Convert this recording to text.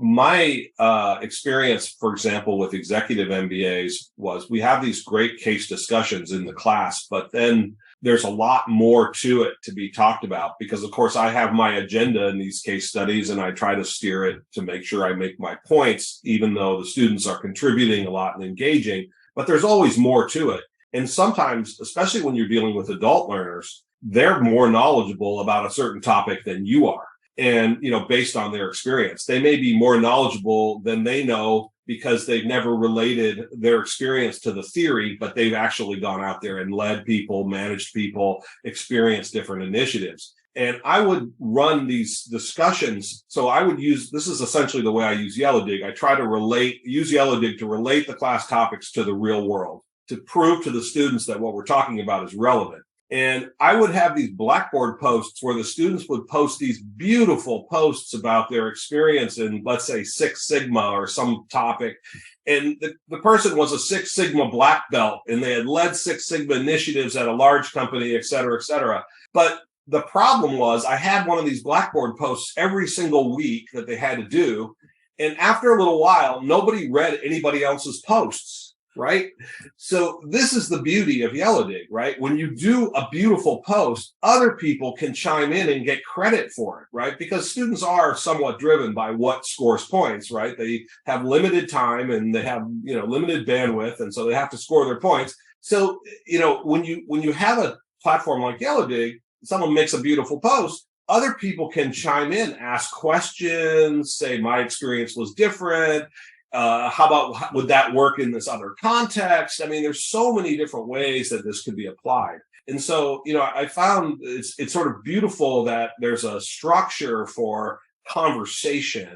My experience, for example, with executive MBAs was we have these great case discussions in the class, but then there's a lot more to it to be talked about because, of course, I have my agenda in these case studies and I try to steer it to make sure I make my points, even though the students are contributing a lot and engaging. But there's always more to it. And sometimes, especially when you're dealing with adult learners, they're more knowledgeable about a certain topic than you are. And, based on their experience, they may be more knowledgeable than they know because they've never related their experience to the theory, but they've actually gone out there and led people, managed people, experienced different initiatives. And I would run these discussions. So I would this is essentially the way I use Yellowdig. I try to use Yellowdig to relate the class topics to the real world, to prove to the students that what we're talking about is relevant. And I would have these Blackboard posts where the students would post these beautiful posts about their experience in, let's say, Six Sigma or some topic. And the person was a Six Sigma black belt, and they had led Six Sigma initiatives at a large company, et cetera, et cetera. But the problem was I had one of these Blackboard posts every single week that they had to do. And after a little while, nobody read anybody else's posts. Right? So this is the beauty of Yellowdig, right? When you do a beautiful post, other people can chime in and get credit for it, right? Because students are somewhat driven by what scores points, right? They have limited time and they have, limited bandwidth, and so they have to score their points. So, when you have a platform like Yellowdig, someone makes a beautiful post, other people can chime in, ask questions, say my experience was different. How about, would that work in this other context? I mean, there's so many different ways that this could be applied. And so, I found it's sort of beautiful that there's a structure for conversation